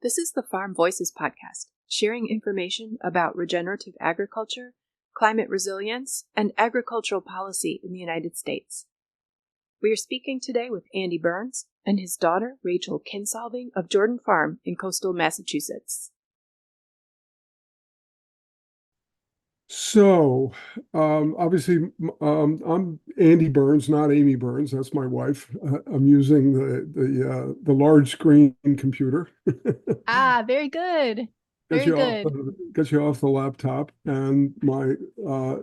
This is the Farm Voices podcast, sharing information about regenerative agriculture, climate resilience, and agricultural policy in the United States. We are speaking today with Andy Burns and his daughter, Rachel Kinsolving of Jordan Farm in coastal Massachusetts. So, obviously, I'm Andy Burns, not Amy Burns. That's my wife. I'm using the large screen computer. Ah, very good. Very good. Gets you off the laptop. And my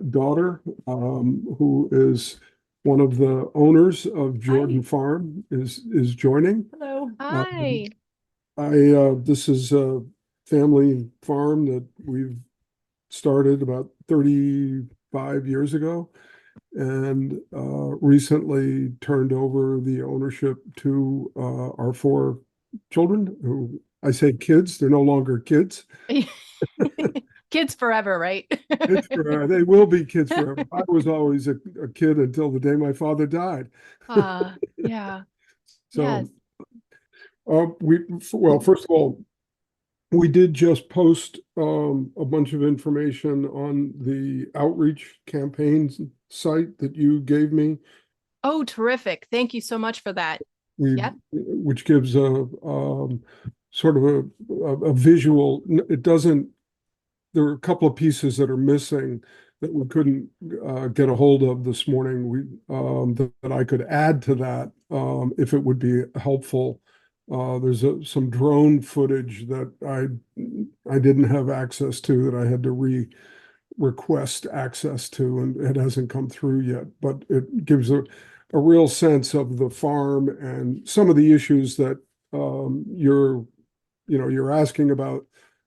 daughter, who is one of the owners of Jordan Farm, is joining. Hello. Hi. This is a family farm that we've started about 35 years ago and recently turned over the ownership to our four children, who I say kids, they're no longer kids. Kids forever, right? Kids forever. They will be kids forever. I was always a kid until the day my father died. Yeah. So yes. First of all, we did just post a bunch of information on the outreach campaigns site that you gave me. Oh, terrific. Thank you so much for that. Which gives a sort of a visual. It doesn't, there are a couple of pieces that are missing that we couldn't get a hold of this morning. That I could add to that if it would be helpful. There's some drone footage that I didn't have access to, that I had to request access to, and it hasn't come through yet. But it gives a real sense of the farm and some of the issues that you're asking about,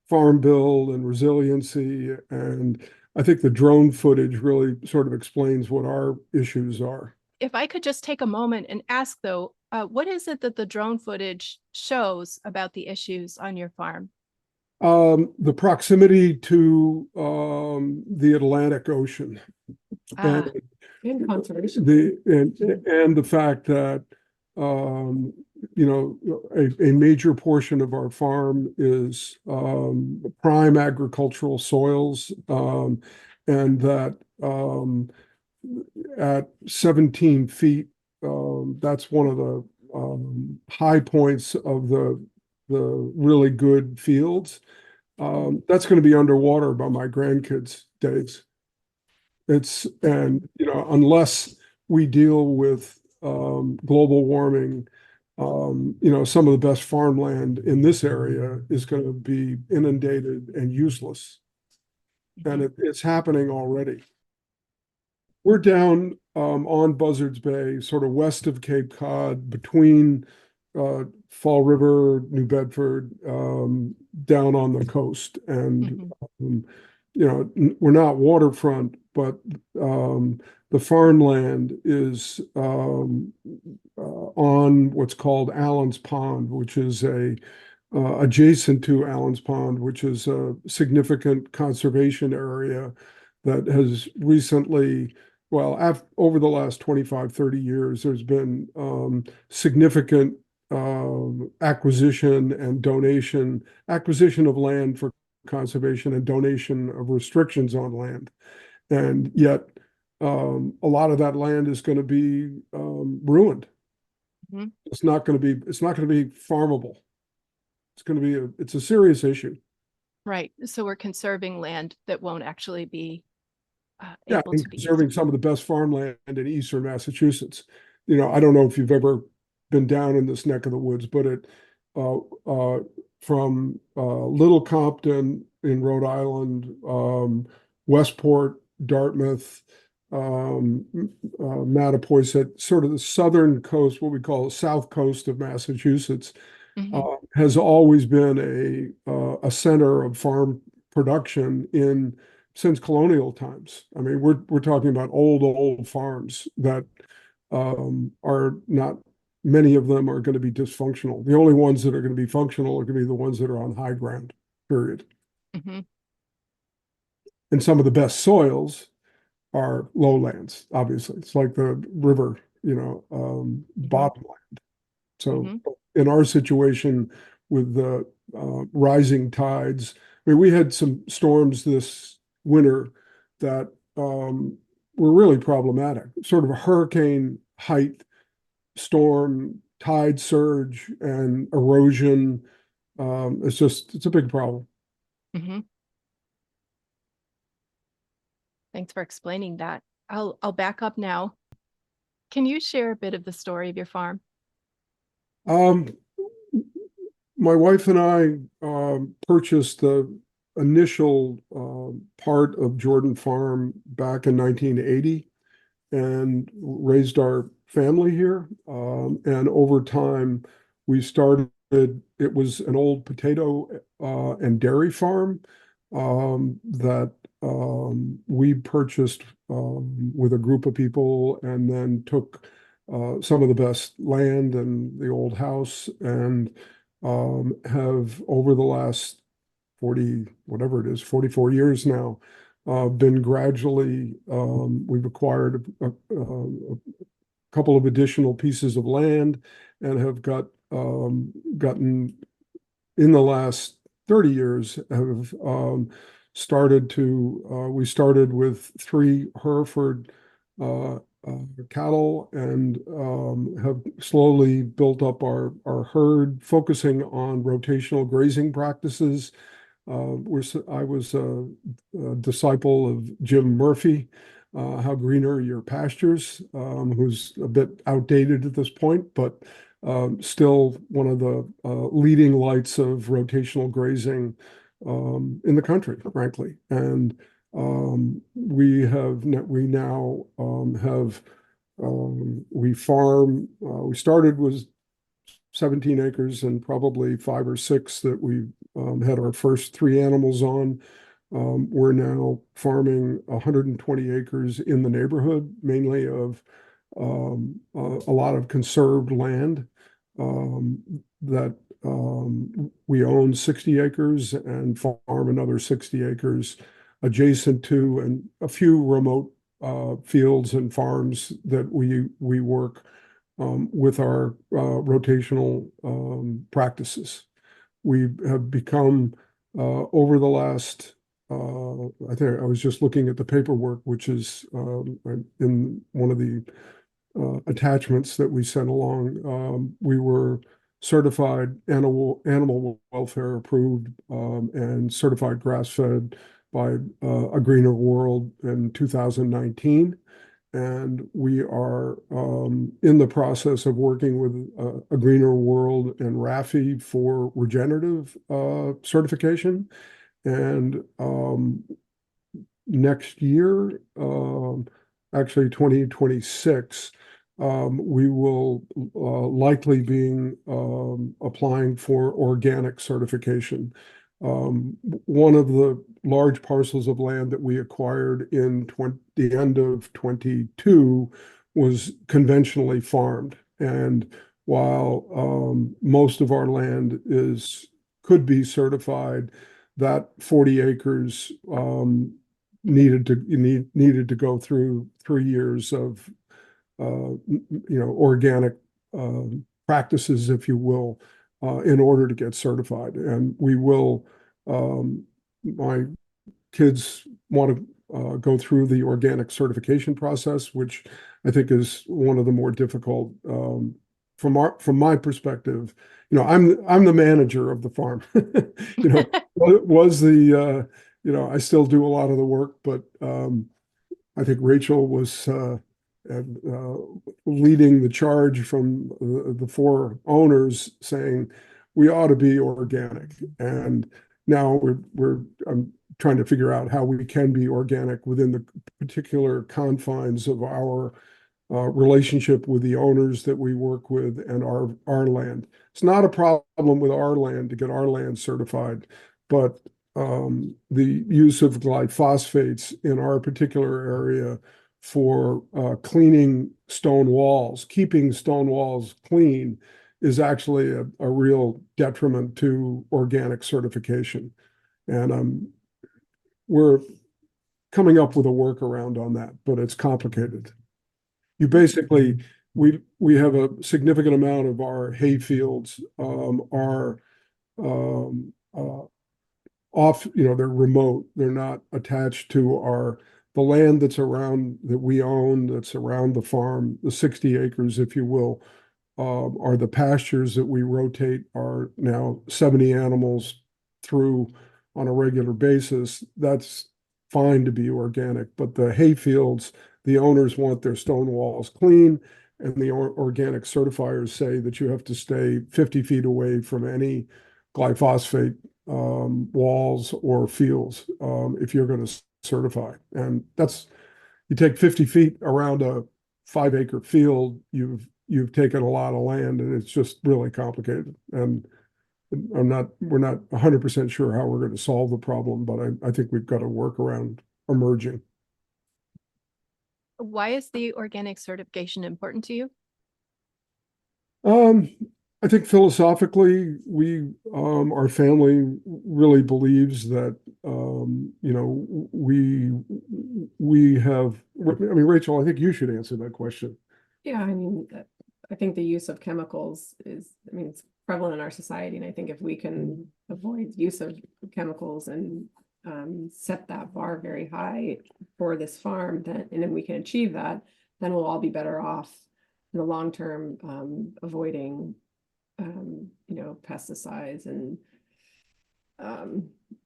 farm bill and resiliency. And I think the drone footage really sort of explains what our issues are. If I could just take a moment and ask, though, what is it that the drone footage shows about the issues on your farm? The proximity to the Atlantic Ocean, and conservation, and the fact that a major portion of our farm is prime agricultural soils, and that at 17 feet, that's one of the high points of the really good fields. That's going to be underwater by my grandkids' days. Unless we deal with global warming, some of the best farmland in this area is going to be inundated and useless. And it's happening already. We're down on Buzzards Bay, sort of west of Cape Cod, between Fall River, New Bedford, down on the coast. And, we're not waterfront, but the farmland is on what's called Allen's Pond, which is adjacent to Allen's Pond, which is a significant conservation area that has recently, over the last 25, 30 years, there's been significant acquisition of land for conservation, and donation of restrictions on land. And yet a lot of that land is going to be ruined. Mm-hmm. It's not going to be farmable. It's a serious issue. Right. So we're conserving land that won't actually be conserving some of the best farmland in eastern Massachusetts. I don't know if you've ever been down in this neck of the woods, but from Little Compton in Rhode Island, Westport, Dartmouth, Mattapoisett, sort of the southern coast, what we call the south coast of Massachusetts, has always been a center of farm production since colonial times. I mean, we're talking about old farms that are not. Many of them are going to be dysfunctional. The only ones that are going to be functional are going to be the ones that are on high ground, period. Mm-hmm. And some of the best soils are lowlands, obviously. It's like the river, bottomland. So in our situation with the rising tides. I mean, we had some storms this winter that were really problematic, sort of a hurricane height storm, tide surge, and erosion. It's a big problem. Mhm. Thanks for explaining that. I'll back up now. Can you share a bit of the story of your farm? Um, my wife and I purchased the initial part of Jordan Farm back in 1980 and raised our family here. And over time, we started, it was an old potato and dairy farm that we purchased with a group of people and then took some of the best land and the old house and have over the last 40, whatever it is, 44 years now, been gradually, we've acquired a couple of additional pieces of land and have gotten in the last 30 years have we started with 3 Hereford cattle and have slowly built up our herd, focusing on rotational grazing practices. I was a disciple of Jim Murphy, How Greener Your Pastures, who's a bit outdated at this point, but still one of the leading lights of rotational grazing in the country, frankly. And we now have we farm. We started with 17 acres and probably 5 or 6 that we had our first 3 animals on. We're now farming 120 acres in the neighborhood, mainly of a lot of conserved land that we own 60 acres and farm another 60 acres adjacent to, and a few remote fields and farms that we work with our rotational practices. We have become over the last, I think I was just looking at the paperwork, which is in one of the attachments that we sent along. We were certified animal welfare approved and certified grass-fed by A Greener World in 2019. And we are in the process of working with A Greener World and RAFI for regenerative certification. And next year, actually 2026, we will likely be applying for organic certification. One of the large parcels of land that we acquired in the end of 22 was conventionally farmed. And while most of our land could be certified, that 40 acres needed to go through 3 years of organic practices, if you will, in order to get certified. And we will, my kids want to go through the organic certification process, which I think is one of the more difficult from my perspective. I'm the manager of the farm. I still do a lot of the work, but I think Rachel was leading the charge from the 4 owners, saying we ought to be organic. And now I'm trying to figure out how we can be organic within the particular confines of our relationship with the owners that we work with and our land. It's not a problem with our land to get our land certified, but the use of glyphosates in our particular area for cleaning stone walls, keeping stone walls clean, is actually a real detriment to organic certification. And we're coming up with a workaround on that, but it's complicated. We have a significant amount of our hay fields are um, off, they're remote. They're not attached to the land that's around, that we own, that's around the farm, the 60 acres, if you will, are the pastures that we rotate are now 70 animals through on a regular basis. That's fine to be organic, but the hay fields, the owners want their stone walls clean, and the organic certifiers say that you have to stay 50 feet away from any glyphosate walls or fields if you're going to certify. And you take 50 feet around a 5-acre field, you've taken a lot of land, and it's just really complicated. And we're not 100% sure how we're going to solve the problem, but I think we've got a workaround emerging. Why is the organic certification important to you? I think philosophically, our family really believes that, we have, I mean, Rachel, I think you should answer that question. Yeah, I mean, I think the use of chemicals it's prevalent in our society. And I think if we can avoid use of chemicals and set that bar very high for this farm, and then we can achieve that, then we'll all be better off in the long term, avoiding pesticides and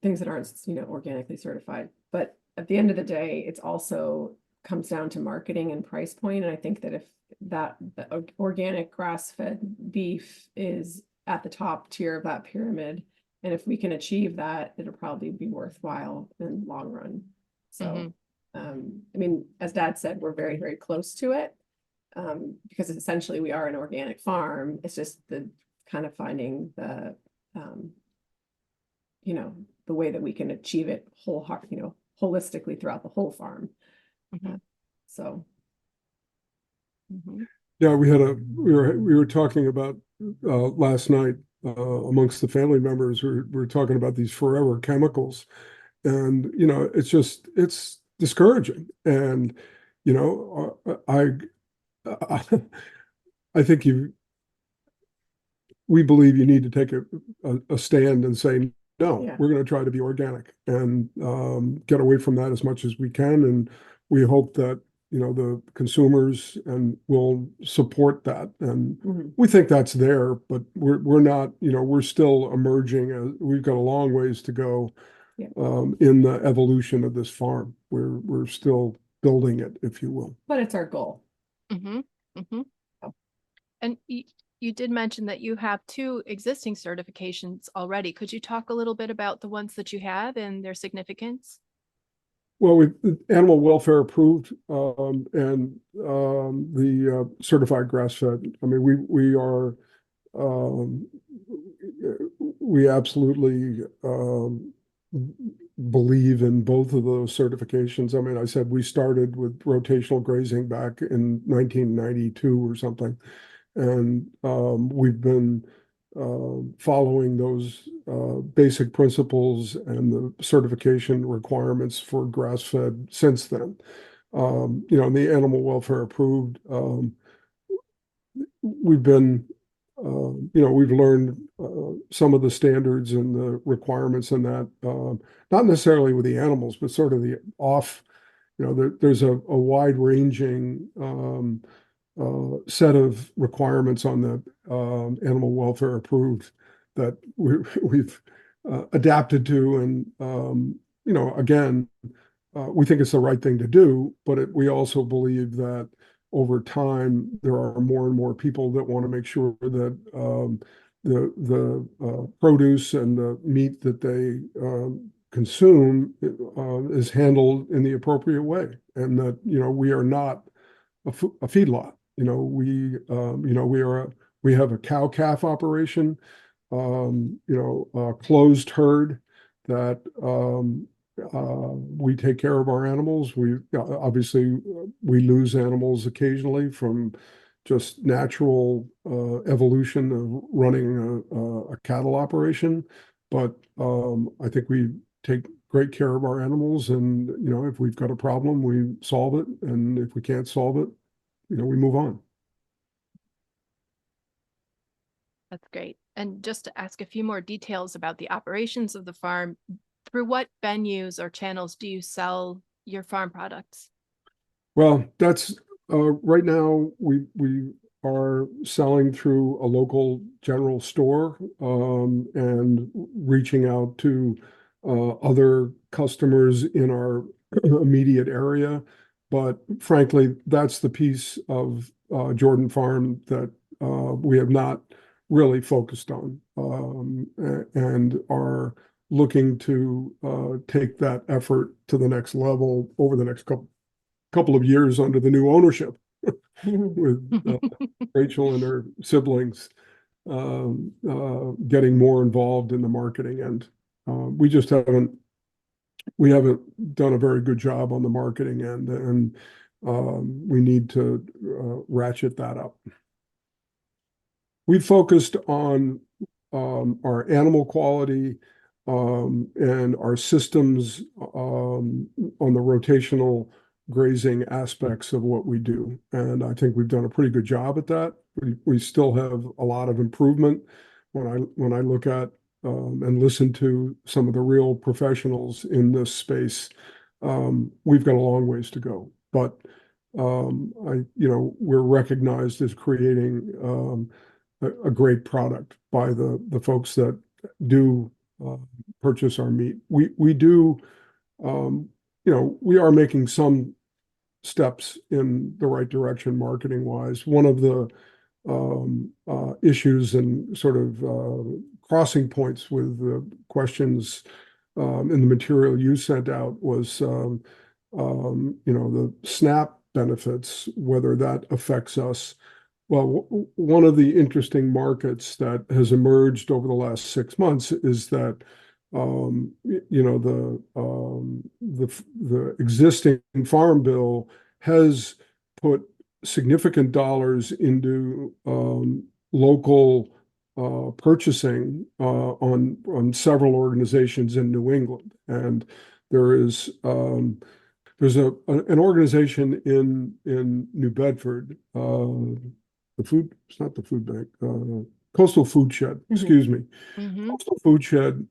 things that aren't, organically certified. But at the end of the day, it's also comes down to marketing and price point. And I think that if the organic grass-fed beef is at the top tier of that pyramid, and if we can achieve that, it'll probably be worthwhile in the long run. So, I mean, as Dad said, we're very, very close to it, because essentially we are an organic farm. It's just the kind of finding the way that we can achieve it holistically throughout the whole farm. So. Yeah, we were talking about last night amongst the family members. We were talking about these forever chemicals, and it's discouraging. And I think we believe you need to take a stand and say, no, we're going to try to be organic and get away from that as much as we can. And we hope that, the consumers and will support that. And we think that's there, but we're not, we're still emerging. We've got a long ways to go in the evolution of this farm. We're still building it, if you will. But it's our goal. And you did mention that you have 2 existing certifications already. Could you talk a little bit about the ones that you have and their significance? Well, we animal welfare approved and the certified grass-fed. I mean, we absolutely believe in both of those certifications. I mean, I said we started with rotational grazing back in 1992 or something. And we've been following those basic principles and the certification requirements for grass-fed since then. And the animal welfare approved, we've been, we've learned some of the standards and the requirements in that, not necessarily with the animals, but sort of the there's a wide-ranging set of requirements on the animal welfare approved that we've adapted to. And, again, we think it's the right thing to do, but we also believe that over time, there are more and more people that want to make sure that the produce and the meat that they consume is handled in the appropriate way, and that, we are not a feedlot. We have a cow-calf operation, a closed herd that we take care of our animals. We obviously we lose animals occasionally from just natural evolution of running a cattle operation, but I think we take great care of our animals, and if we've got a problem, we solve it, and if we can't solve it, we move on. That's great. And just to ask a few more details about the operations of the farm, through what venues or channels do you sell your farm products? Well, that's right now we are selling through a local general store and reaching out to other customers in our immediate area. But frankly, that's the piece of Jordan Farm that we have not really focused on and are looking to take that effort to the next level over the next couple of years under the new ownership with Rachel and her siblings getting more involved in the marketing end. We haven't done a very good job on the marketing end, and we need to ratchet that up. We focused on our animal quality and our systems on the rotational grazing aspects of what we do. And I think we've done a pretty good job at that. We still have a lot of improvement when I look at and listen to some of the real professionals in this space. We've got a long ways to go, but we're recognized as creating a great product by the folks that do purchase our meat. We do, we are making some steps in the right direction marketing wise. One of the issues and sort of crossing points with the questions in the material you sent out was, the SNAP benefits, whether that affects us. Well, one of the interesting markets that has emerged over the last 6 months is that the existing farm bill has put significant dollars into local purchasing on several organizations in New England, and there's an organization in New Bedford, it's not the food bank, Coastal Food Shed, excuse me. Coastal Food Shed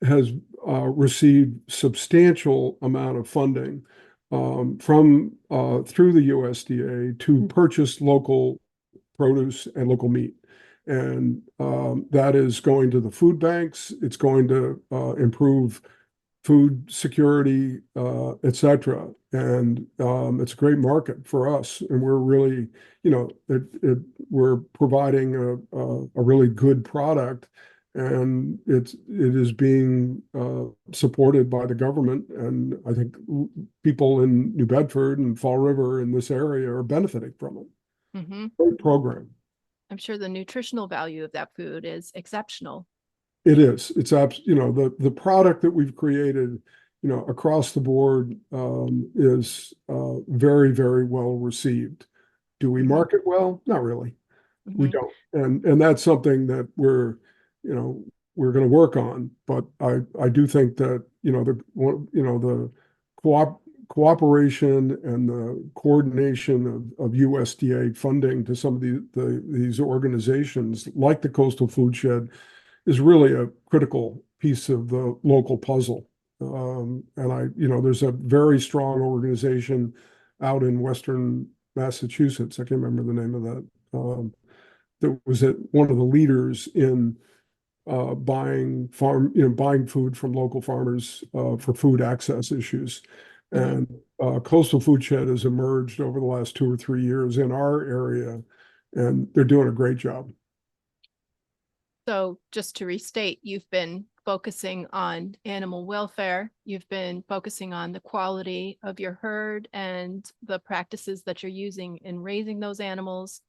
has received substantial amount of funding from through the USDA to purchase local produce and local meat. And that is going to the food banks. It's going to improve food security, et cetera. And it's a great market for us. And we're really, we're providing a really good product, and it is being supported by the government. And I think people in New Bedford and Fall River in this area are benefiting from it. Great program. I'm sure the nutritional value of that food is exceptional. It is. It's the product that we've created, across the board is very, very well received. Do we market well? Not really. We don't. And that's something that we're going to work on. But I do think that, the cooperation and the coordination of USDA funding to some of these organizations like the Coastal Food Shed is really a critical piece of the local puzzle. And there's a very strong organization out in Western Massachusetts. I can't remember the name of that. That was one of the leaders in buying food from local farmers for food access issues. And Coastal Food Shed has emerged over the last 2 or 3 years in our area, and they're doing a great job. So just to restate, you've been focusing on animal welfare. You've been focusing on the quality of your herd and the practices that you're using in raising those animals.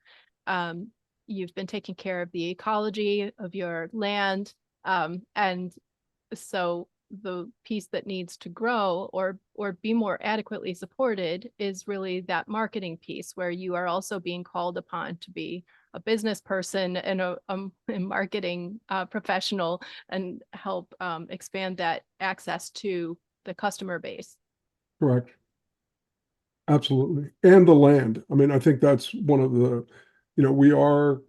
You've been taking care of the ecology of your land. And so the piece that needs to grow or be more adequately supported is really that marketing piece, where you are also being called upon to be a business person and a marketing professional and help expand that access to the customer base. Correct. Absolutely. And the land. I mean, I think that's one of the, we are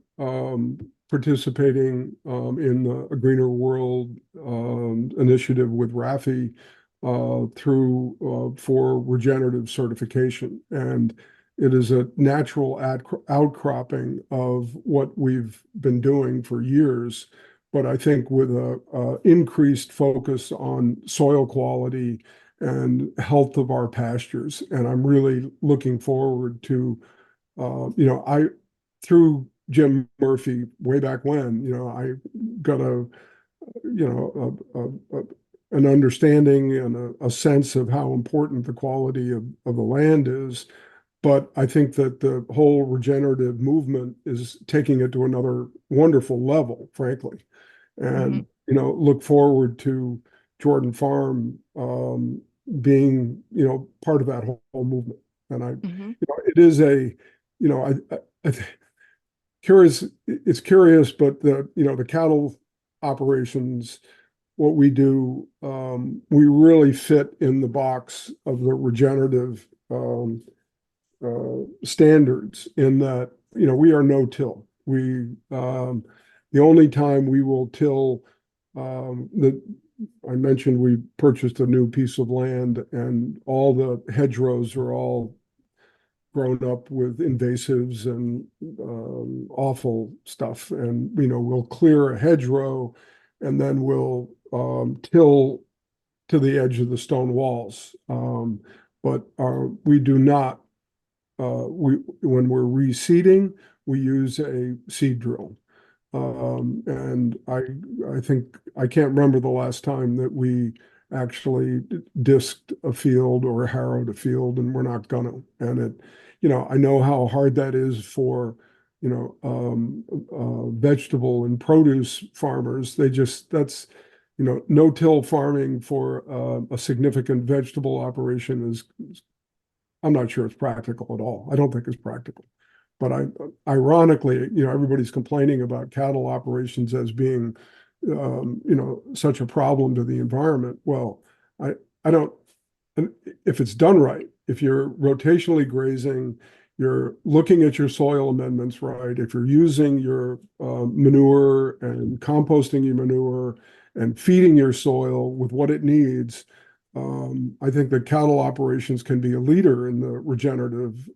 participating in a Greener World initiative with Rafi for regenerative certification. And it is a natural outcropping of what we've been doing for years. But I think with a increased focus on soil quality and health of our pastures. And I'm really looking forward to, through Jim Murphy way back when, I got an understanding and a sense of how important the quality of the land is. But I think that the whole regenerative movement is taking it to another wonderful level, frankly. And, look forward to Jordan Farm being, part of that whole movement. And it is curious, it's curious, but the cattle operations, what we do, we really fit in the box of the regenerative standards in that, we are no-till. The only time we will till, I mentioned we purchased a new piece of land and all the hedgerows are all grown up with invasives and awful stuff. And, we'll clear a hedgerow and then we'll till to the edge of the stone walls. But we do not, when we're reseeding, we use a seed drill. And I think I can't remember the last time that we actually disked a field or harrowed a field, and we're not gonna. And I know how hard that is for vegetable and produce farmers. That's no-till farming for a significant vegetable operation is, I'm not sure it's practical at all. I don't think it's practical. But ironically, everybody's complaining about cattle operations as being, such a problem to the environment. Well, I don't, if it's done right, if you're rotationally grazing, you're looking at your soil amendments right, if you're using your manure and composting your manure and feeding your soil with what it needs, I think that cattle operations can be a leader in the regenerative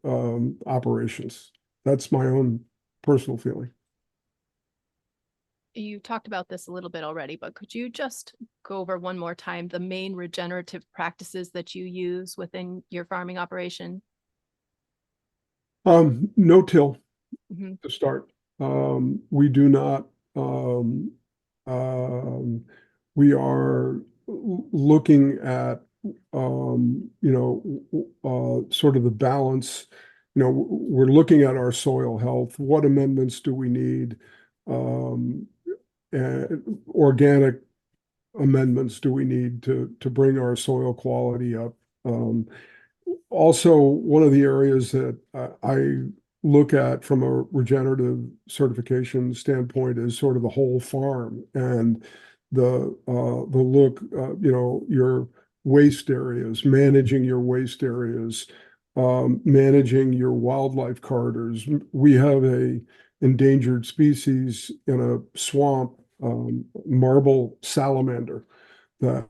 operations. That's my own personal feeling. You talked about this a little bit already, but could you just go over one more time the main regenerative practices that you use within your farming operation? No-till to start. We do not, we are looking at, sort of the balance. We're looking at our soil health. What amendments do we need? Organic amendments do we need to bring our soil quality up? Also, one of the areas that I look at from a regenerative certification standpoint is sort of the whole farm and the look, your waste areas, managing your waste areas, managing your wildlife corridors. We have a endangered species in a swamp, marble salamander, that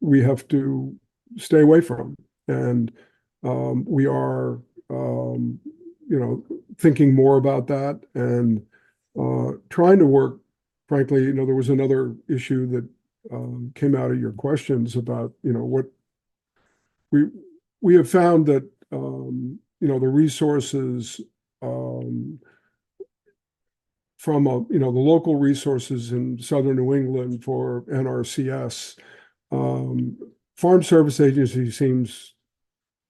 we have to stay away from. And we are, thinking more about that and trying to work. Frankly, there was another issue that came out of your questions about, what we have found that, the resources from, the local resources in Southern New England for NRCS, Farm Service Agency seems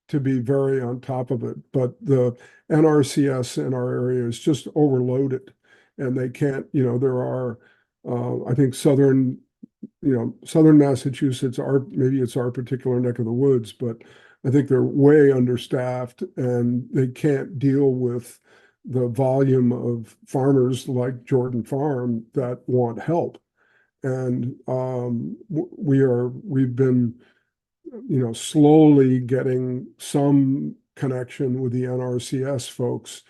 to be very on top of it, but the NRCS in our area is just overloaded. And they can't, there are, I think Southern Massachusetts, maybe it's our particular neck of the woods, but I think they're way understaffed and they can't deal with the volume of farmers like Jordan Farm that want help. And we've been, slowly getting some connection with the NRCS folks.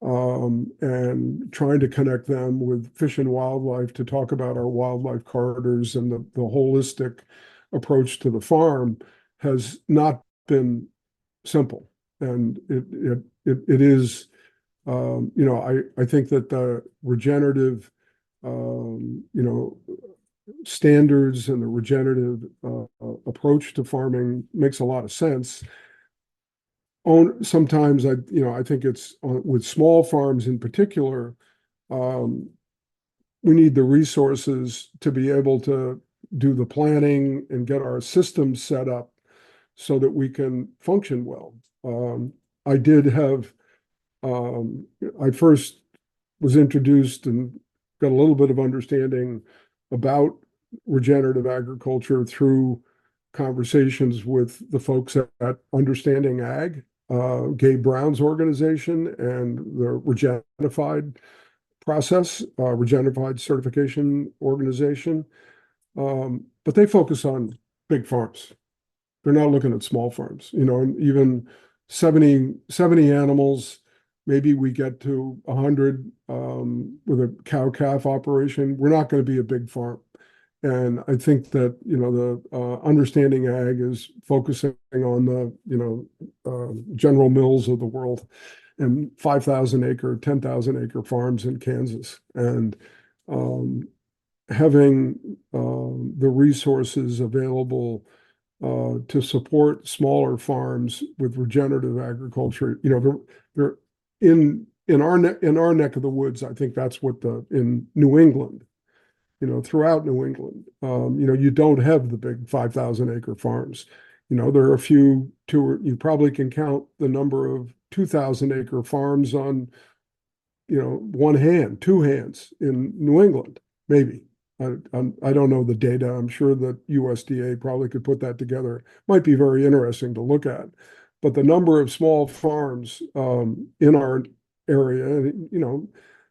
and trying to connect them with Fish and Wildlife to talk about our wildlife corridors and the holistic approach to the farm has not been simple. And it is, I think that the regenerative, standards and the regenerative approach to farming makes a lot of sense. Sometimes I think it's with small farms in particular, we need the resources to be able to do the planning and get our systems set up so that we can function well. I did have, I first was introduced and got a little bit of understanding about regenerative agriculture through conversations with the folks at Understanding Ag, Gabe Brown's organization, and the Regenerified process, Regenerified certification organization. But they focus on big farms. They're not looking at small farms, and even 70 animals, maybe we get to 100 with a cow-calf operation. We're not going to be a big farm. And I think that, the Understanding Ag is focusing on the, General Mills of the world and 5,000 acre, 10,000 acre farms in Kansas. And having the resources available to support smaller farms with regenerative agriculture, they're in our neck of the woods. I think that's what in New England, throughout New England, you don't have the big 5,000 acre farms. There are a few, you probably can count the number of 2,000 acre farms on, one hand, two hands in New England, maybe. I don't know the data. I'm sure that USDA probably could put that together. Might be very interesting to look at. But the number of small farms in our area,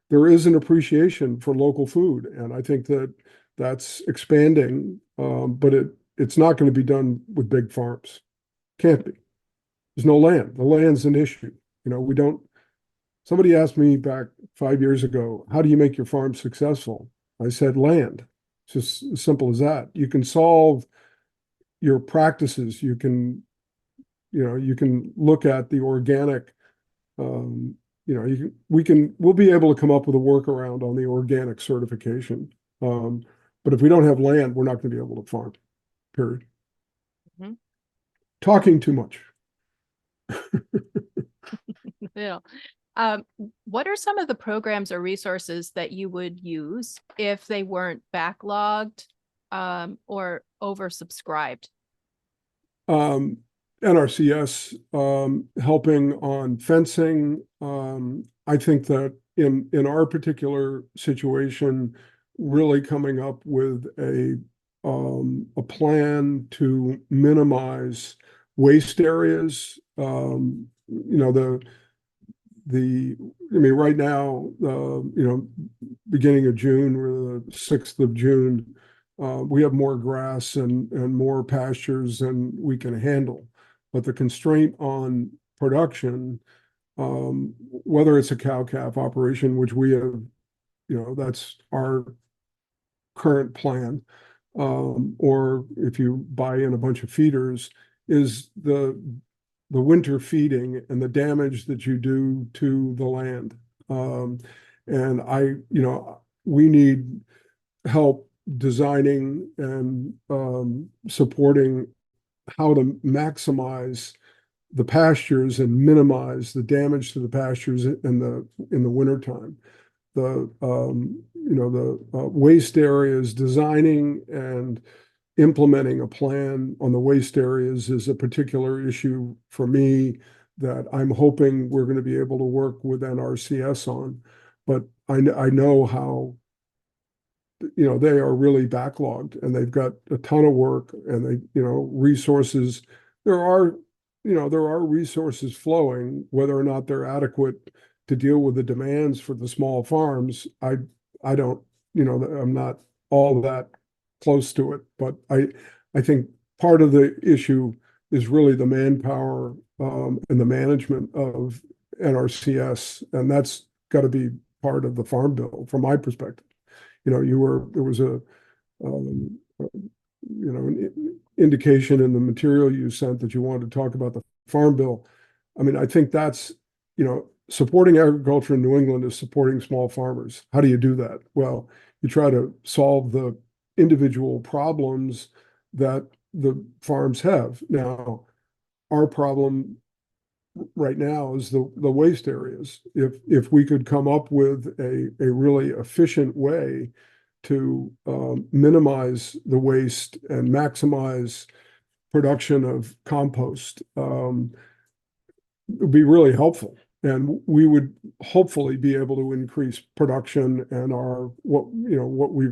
there is an appreciation for local food. And I think that that's expanding, but it's not going to be done with big farms. Can't be. There's no land. The land's an issue. Somebody asked me back 5 years ago, how do you make your farm successful? I said, land. It's just as simple as that. You can solve your practices. You can look at the organic, we'll be able to come up with a workaround on the organic certification. But if we don't have land, we're not going to be able to farm, period. Mm-hmm. Talking too much. Yeah. What are some of the programs or resources that you would use if they weren't backlogged or oversubscribed? NRCS helping on fencing. I think that in our particular situation, really coming up with a plan to minimize waste areas. Right now, beginning of June, or the 6th of June, we have more grass and more pastures than we can handle. But the constraint on production, whether it's a cow-calf operation, which we have, that's our current plan, or if you buy in a bunch of feeders, is the winter feeding and the damage that you do to the land. And we need help designing and supporting how to maximize the pastures and minimize the damage to the pastures in the wintertime. The waste areas, designing and implementing a plan on the waste areas is a particular issue for me that I'm hoping we're going to be able to work with NRCS on. But I know how, they are really backlogged and they've got a ton of work and they, resources. There are resources flowing, whether or not they're adequate to deal with the demands for the small farms. I don't, I'm not all that close to it, but I think part of the issue is really the manpower and the management of NRCS, and that's got to be part of the Farm Bill from my perspective. There was a an indication in the material you sent that you wanted to talk about the Farm Bill. I mean, I think that's, supporting agriculture in New England is supporting small farmers. How do you do that? Well, you try to solve the individual problems that the farms have. Now, our problem right now is the waste areas. If we could come up with a really efficient way to minimize the waste and maximize production of compost, it would be really helpful. And we would hopefully be able to increase production and what we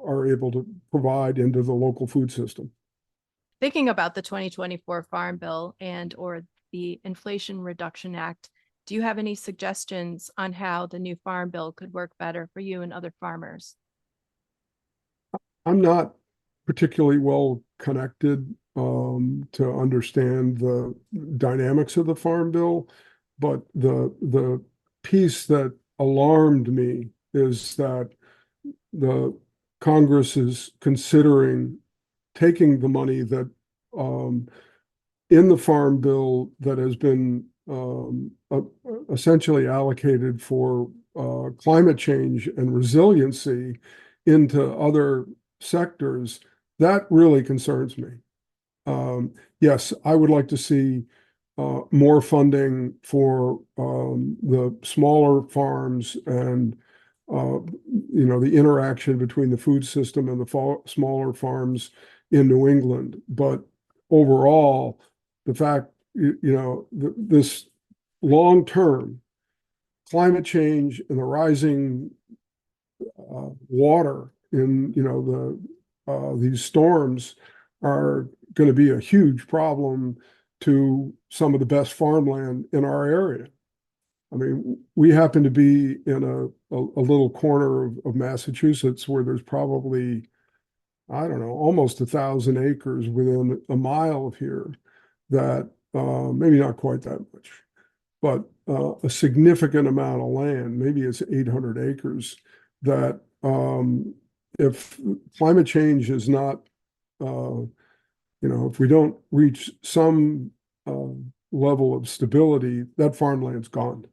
are able to provide into the local food system. Thinking about the 2024 Farm Bill or the Inflation Reduction Act, do you have any suggestions on how the new Farm Bill could work better for you and other farmers? I'm not particularly well connected to understand the dynamics of the Farm Bill, but the piece that alarmed me is that the Congress is considering taking the money that in the Farm Bill that has been essentially allocated for climate change and resiliency into other sectors. That really concerns me. Yes, I would like to see more funding for the smaller farms and the interaction between the food system and the smaller farms in New England. But overall, the fact, this long-term climate change and the rising water in, these storms are going to be a huge problem to some of the best farmland in our area. I mean, we happen to be in a little corner of Massachusetts where there's probably, I don't know, almost 1,000 acres within a mile of here that maybe not quite that much, but a significant amount of land, maybe it's 800 acres, that if climate change is not, if we don't reach some level of stability, that farmland's gone.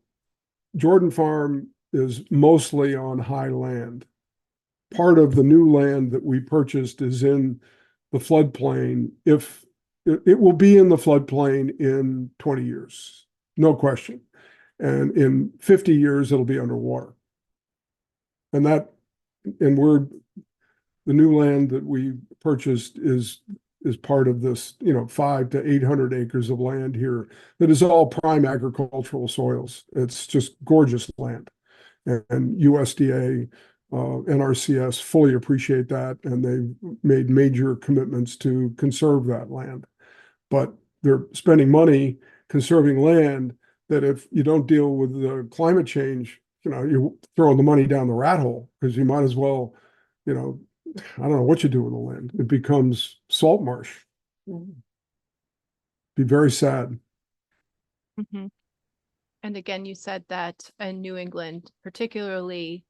Jordan Farm is mostly on high land. Part of the new land that we purchased is in the floodplain. If it will be in the floodplain in 20 years, no question. And in 50 years, it'll be underwater. And the new land that we purchased is part of this, 500 to 800 acres of land here that is all prime agricultural soils. It's just gorgeous land. And USDA, NRCS fully appreciate that, and they've made major commitments to conserve that land. But they're spending money conserving land that if you don't deal with the climate change, you're throwing the money down the rat hole, because you might as well, I don't know what you do with the land. It becomes salt marsh. Be very sad. Mm-hmm. And again, you said that in New England, particularly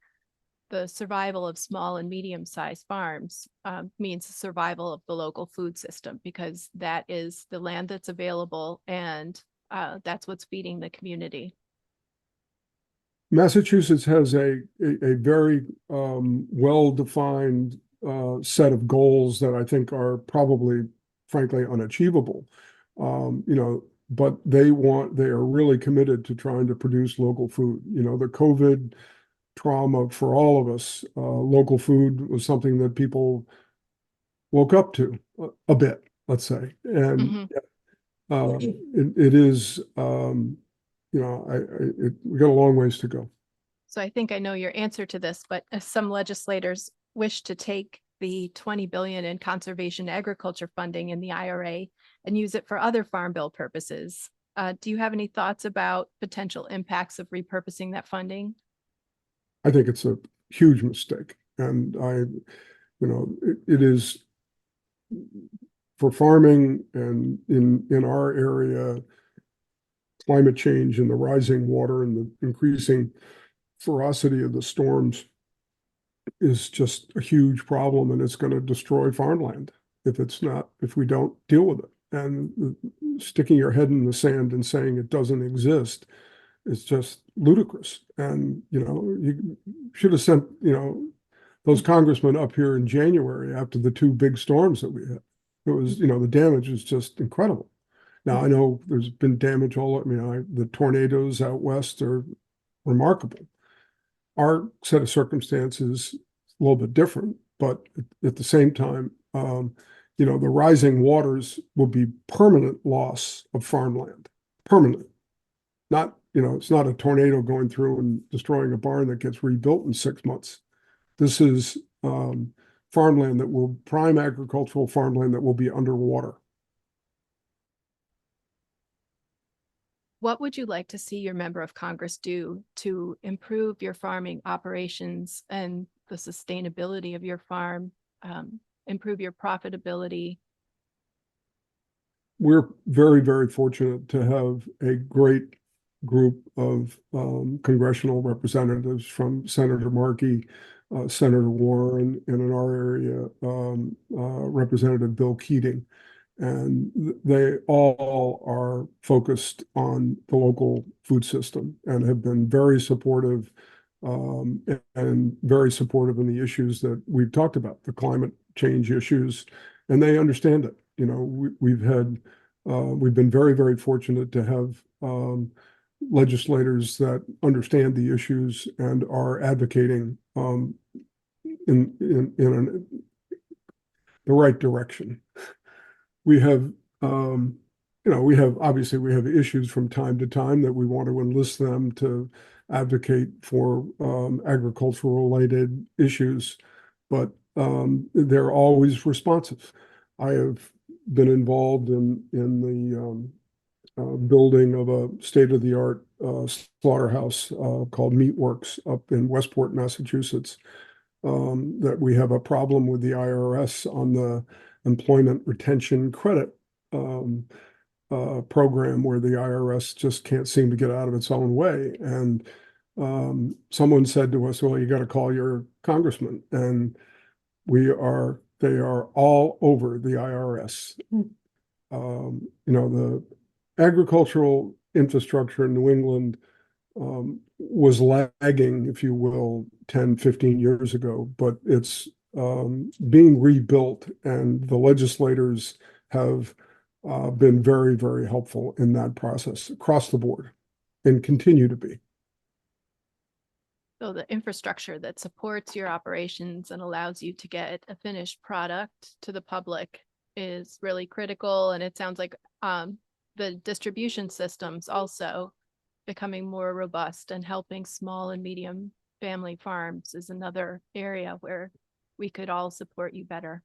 the survival of small and medium-sized farms means the survival of the local food system, because that is the land that's available, and that's what's feeding the community. Massachusetts has a very well-defined set of goals that I think are probably, frankly, unachievable. But they are really committed to trying to produce local food. The COVID trauma for all of us, local food was something that people woke up to a bit, let's say. And it is, we got a long ways to go. So I think I know your answer to this, but some legislators wish to take the $20 billion in conservation agriculture funding in the IRA and use it for other Farm Bill purposes. Do you have any thoughts about potential impacts of repurposing that funding? I think it's a huge mistake. And it is for farming and in our area, climate change and the rising water and the increasing ferocity of the storms is just a huge problem, and it's going to destroy farmland if we don't deal with it. And sticking your head in the sand and saying it doesn't exist is just ludicrous. And, you should have sent, those congressmen up here in January after the two big storms that we had. It was, the damage is just incredible. Now, I know there's been damage the tornadoes out west are remarkable. Our set of circumstances a little bit different, but at the same time, the rising waters will be permanent loss of farmland, permanent. Not, it's not a tornado going through and destroying a barn that gets rebuilt in 6 months. This is farmland prime agricultural farmland that will be underwater. What would you like to see your member of Congress do to improve your farming operations and the sustainability of your farm, improve your profitability? We're very, very fortunate to have a great group of congressional representatives, from Senator Markey, Senator Warren, and in our area, Representative Bill Keating. And they all are focused on the local food system and have been very supportive and very supportive in the issues that we've talked about, the climate change issues, and they understand it. We've been very, very fortunate to have legislators that understand the issues and are advocating in the right direction. We have, obviously we have issues from time to time that we want to enlist them to advocate for agricultural related issues, but they're always responsive. I have been involved in the building of a state-of-the-art slaughterhouse called Meatworks up in Westport, Massachusetts. That we have a problem with the IRS on the employment retention credit program, where the IRS just can't seem to get out of its own way. And someone said to us, well, you got to call your congressman. And they are all over the IRS. The agricultural infrastructure in New England was lagging, if you will, 10, 15 years ago, but it's being rebuilt, and the legislators have been very, very helpful in that process across the board and continue to be. So the infrastructure that supports your operations and allows you to get a finished product to the public is really critical. And it sounds like the distribution systems also becoming more robust and helping small and medium family farms is another area where we could all support you better.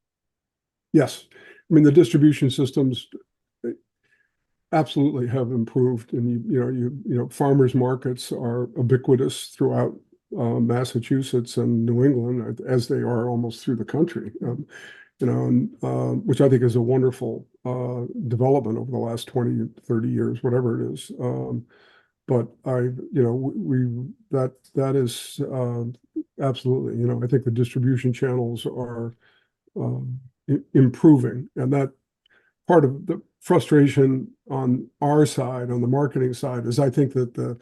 Yes. The distribution systems absolutely have improved, and farmers markets are ubiquitous throughout Massachusetts and New England, as they are almost through the country. Which I think is a wonderful development over the last 20, 30 years, whatever it is. But that is absolutely, I think the distribution channels are improving, and that part of the frustration on our side, on the marketing side, is I think that the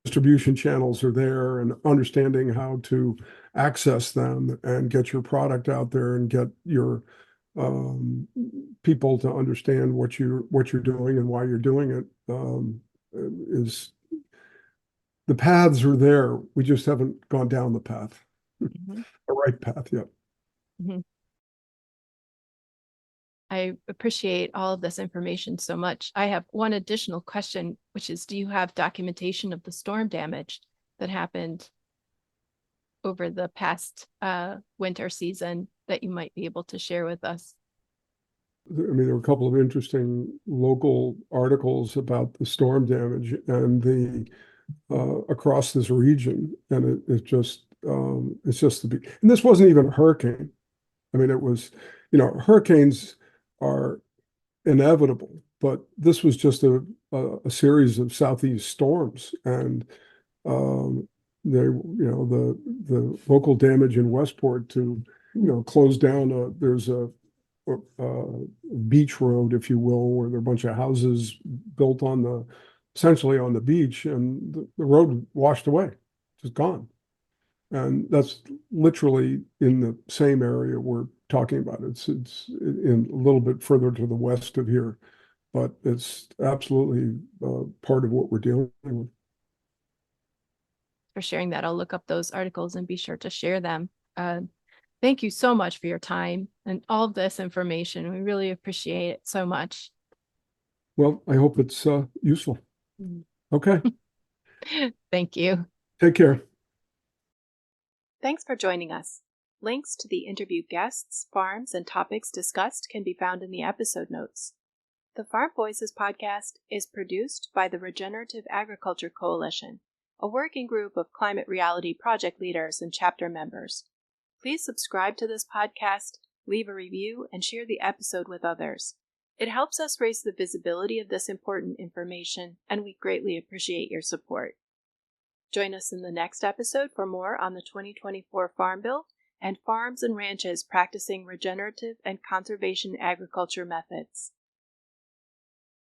distribution channels are there, and understanding how to access them and get your product out there and get your people to understand what you're doing and why you're doing it is, the paths are there. We just haven't gone down the path, the right path yet. Mm-hmm. I appreciate all of this information so much. I have one additional question, which is, do you have documentation of the storm damage that happened over the past winter season that you might be able to share with us? There were a couple of interesting local articles about the storm damage and the across this region, and it's just the big, and this wasn't even a hurricane. It was, hurricanes are inevitable, but this was just a series of southeast storms, and the local damage in Westport to close down there's a beach road, if you will, where there are a bunch of houses built essentially on the beach, and the road washed away, just gone. And that's literally in the same area we're talking about. It's in a little bit further to the west of here, but it's absolutely part of what we're dealing with. For sharing that. I'll look up those articles and be sure to share them. Thank you so much for your time and all of this information. We really appreciate it so much. Well, I hope it's useful. Okay. Thank you. Take care. Thanks for joining us. Links to the interviewed guests, farms, and topics discussed can be found in the episode notes. The Farm Voices podcast is produced by the Regenerative Agriculture Coalition, a working group of climate reality project leaders and chapter members. Please subscribe to this podcast, leave a review, and share the episode with others. It helps us raise the visibility of this important information, and we greatly appreciate your support. Join us in the next episode for more on the 2024 Farm Bill and farms and ranches practicing regenerative and conservation agriculture methods.